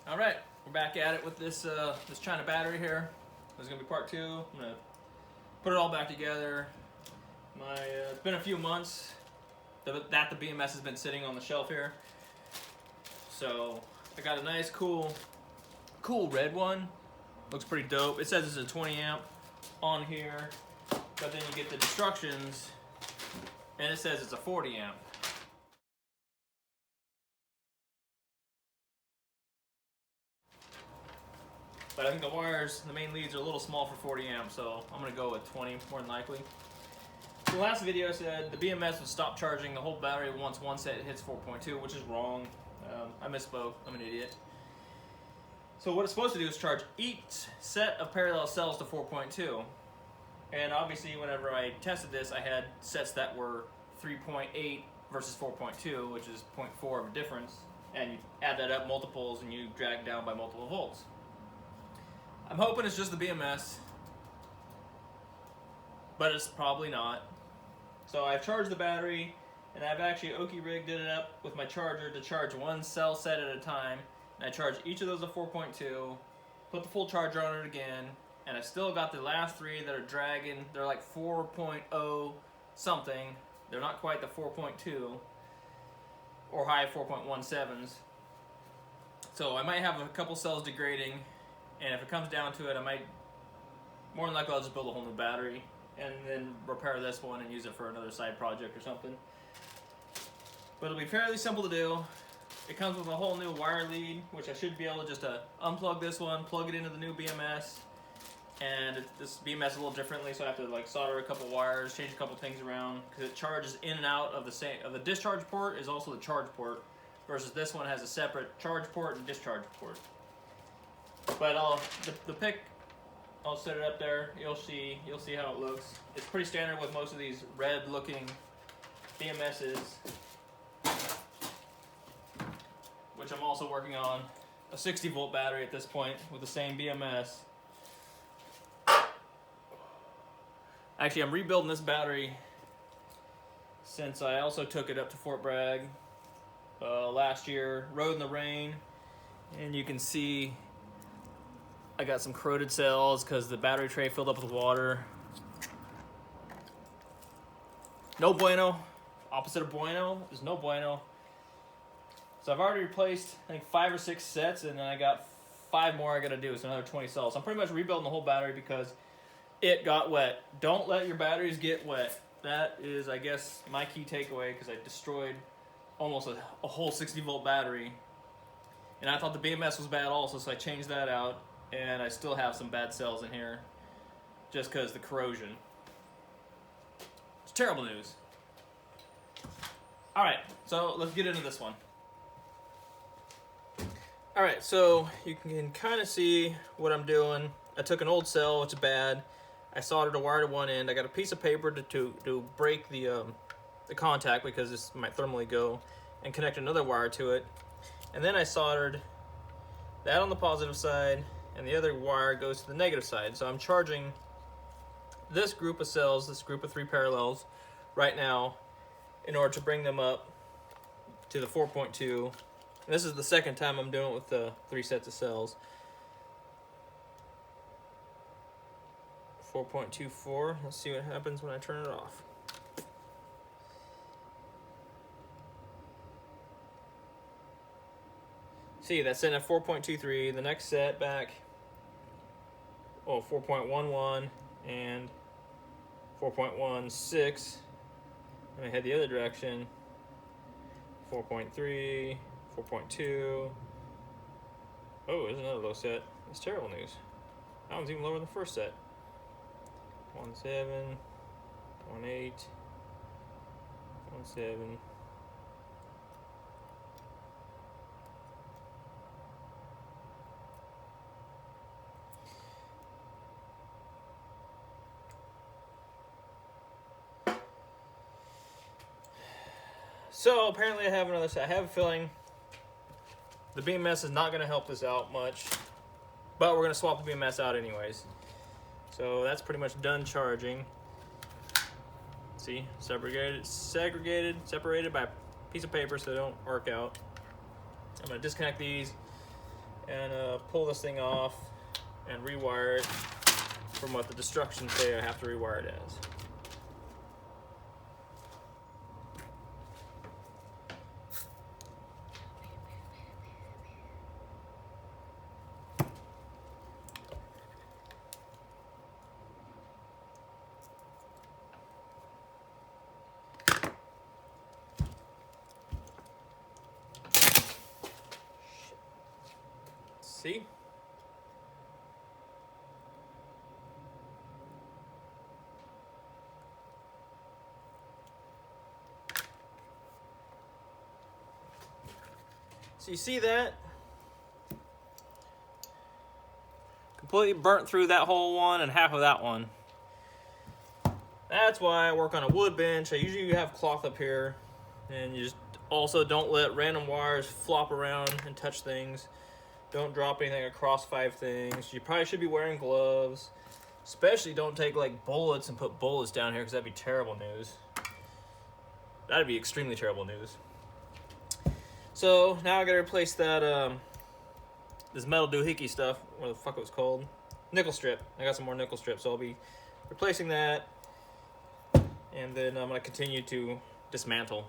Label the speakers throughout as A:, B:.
A: All right, we're back at it with this this China battery here. This is gonna be part 2. I'm gonna put it all back together. It's been a few months that the BMS has been sitting on the shelf here. So I got a nice, cool red one. Looks pretty dope. It says it's a 20 amp on here, but then you get the instructions, and it says it's a 40 amp. But I think the wires, the main leads are a little small for 40 amps, so I'm gonna go with 20 more than likely. The last video said the BMS would stop charging the whole battery once one set hits 4.2, which is wrong. I misspoke, I'm an idiot. So what it's supposed to do is charge each set of parallel cells to 4.2. And obviously whenever I tested this, I had sets that were 3.8 versus 4.2, which is 0.4 of a difference. And you add that up multiples and you drag down by multiple volts. I'm hoping it's just the BMS, but it's probably not. So I've charged the battery, and I've actually Oki rigged it up with my charger to charge one cell set at a time. And I charge each of those at 4.2, put the full charger on it again, and I still got the last 3 that are dragging. They're like 4.0 something. They're not quite the 4.2 or high 4.17s. So I might have a couple cells degrading. And if it comes down to it, I might, more than likely, I'll just build a whole new battery and then repair this one and use it for another side project or something. But it'll be fairly simple to do. It comes with a whole new wire lead, which I should be able to just unplug this one, plug it into the new BMS. And this BMS is a little differently, so I have to like solder a couple wires, change a couple things around, because it charges in and out of the discharge port is also the charge port, versus this one has a separate charge port and discharge port. But the pick, I'll set it up there. You'll see how it looks. It's pretty standard with most of these red-looking BMSs, which I'm also working on a 60-volt battery at this point with the same BMS. Actually, I'm rebuilding this battery since I also took it up to Fort Bragg last year, rode in the rain, and you can see I got some corroded cells because the battery tray filled up with water. No bueno. Opposite of bueno is no bueno. So I've already replaced, I think, 5 or 6 sets, and then I got 5 more I gotta do, so another 20 cells. So I'm pretty much rebuilding the whole battery because it got wet. Don't let your batteries get wet. That is, I guess, my key takeaway, because I destroyed almost a whole 60-volt battery. And I thought the BMS was bad also, so I changed that out. And I still have some bad cells in here just because the corrosion. It's terrible news. Alright, so let's get into this one. Alright, so you can kind of see what I'm doing. I took an old cell, which is bad. I soldered a wire to one end. I got a piece of paper to break the contact, because this might thermally go, and connect another wire to it. And then I soldered that on the positive side, and the other wire goes to the negative side. So I'm charging this group of cells, this group of 3 parallels, right now, in order to bring them up to the 4.2. And this is the second time I'm doing it with the 3 sets of cells. 4.24, let's see what happens when I turn it off. See, that's in at 4.23, the next set back, 4.11 and 4.16, and I head the other direction, 4.3, 4.2, oh, there's another low set. That's terrible news. That one's even lower than the first set. 1.7, 1.8, 1.7. So apparently I have another set. I have a feeling the BMS is not going to help this out much, but we're going to swap the BMS out anyways. So that's pretty much done charging. See, separated by a piece of paper so they don't arc out. I'm going to disconnect these and pull this thing off and rewire it from what the instructions say I have to rewire it as. See? So you see that? Completely burnt through that whole one and half of that one. That's why I work on a wood bench. I usually have cloth up here, and you just also don't let random wires flop around and touch things. Don't drop anything across 5 things. You probably should be wearing gloves. Especially don't take like bullets and put bullets down here, because that'd be terrible news. That'd be extremely terrible news. So now I gotta replace that this metal doohickey stuff. What the fuck it was called? Nickel strip. I got some more nickel strips, so I'll be replacing that, and then I'm gonna continue to dismantle.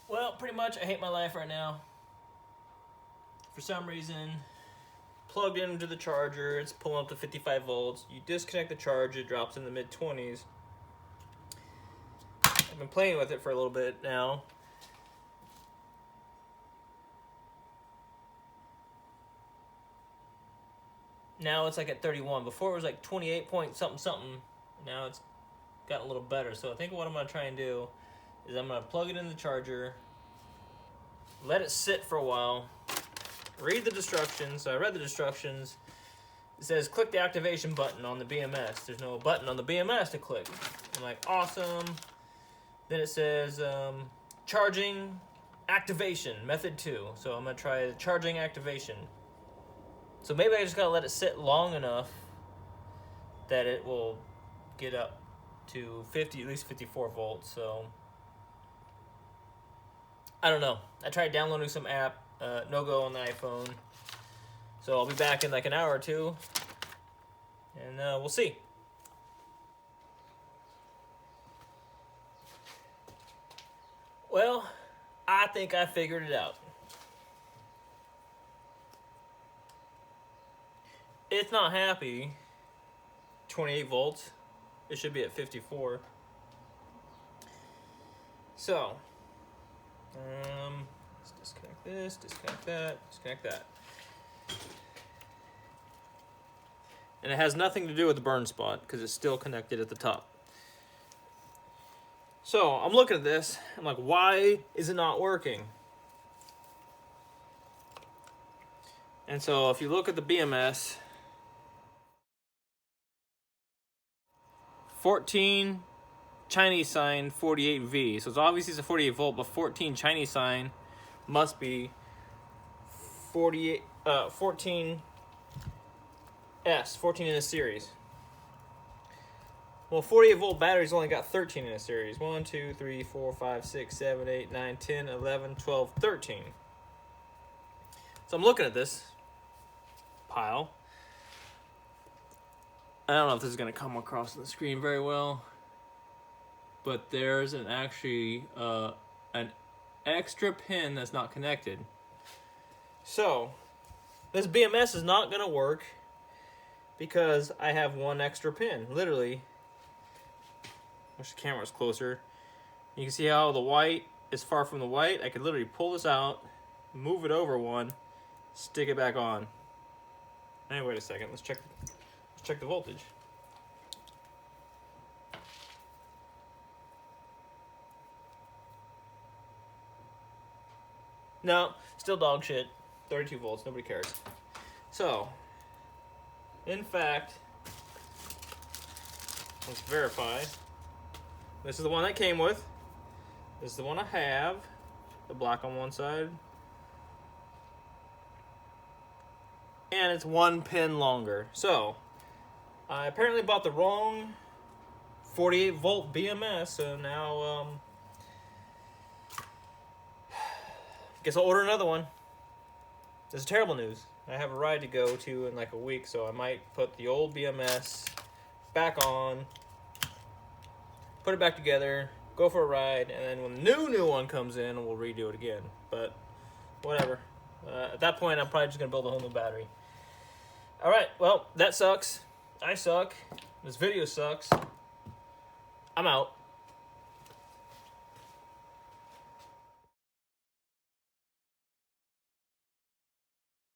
A: Well, pretty much I hate my life right now. For some reason, plugged into the charger, it's pulling up to 55 volts. You disconnect the charger, it drops in the mid-20s. I've been playing with it for a little bit now. Now it's like at 31. Before it was like 28 point something something. Now it's gotten a little better. So I think what I'm going to try and do is I'm going to plug it in the charger, let it sit for a while, read the instructions. So I read the instructions. It says click the activation button on the BMS. There's no button on the BMS to click. I'm like, awesome. Then it says charging activation method 2. So I'm going to try the charging activation. So maybe I just got to let it sit long enough that it will get up to 50, at least 54 volts. So I don't know. I tried downloading some app, no go on the iPhone. So I'll be back in like an hour or two, and we'll see. Well, I think I figured it out. It's not happy. 28 volts. It should be at 54. So, let's disconnect this, disconnect that, disconnect that. And it has nothing to do with the burn spot because it's still connected at the top. So I'm looking at this. I'm like, why is it not working? And so if you look at the BMS, 14 Chinese sign 48V. So it's obviously it's a 48 volt, but 14 Chinese sign must be 14 in a series. Well, 48 volt batteries only got 13 in a series. 1, 2, 3, 4, 5, 6, 7, 8, 9, 10, 11, 12, 13. So I'm looking at this pile. I don't know if this is going to come across the screen very well, but there's an extra pin that's not connected. So this BMS is not going to work because I have one extra pin. Literally, wish the camera was closer. You can see how the white is far from the white. I could literally pull this out, move it over one, stick it back on. Hey, wait a second. Let's check the voltage. No, still dog shit. 32 volts. Nobody cares. So, in fact, let's verify. This is the one that came with. This is the one I have. The black on one side. And it's one pin longer. So, I apparently bought the wrong 48 volt BMS, so now, guess I'll order another one. This is terrible news. I have a ride to go to in like a week, so I might put the old BMS back on, put it back together, go for a ride, and then when the new one comes in, we'll redo it again. But whatever. At that point, I'm probably just going to build a whole new battery. Alright, well, that sucks. I suck. This video sucks. I'm out.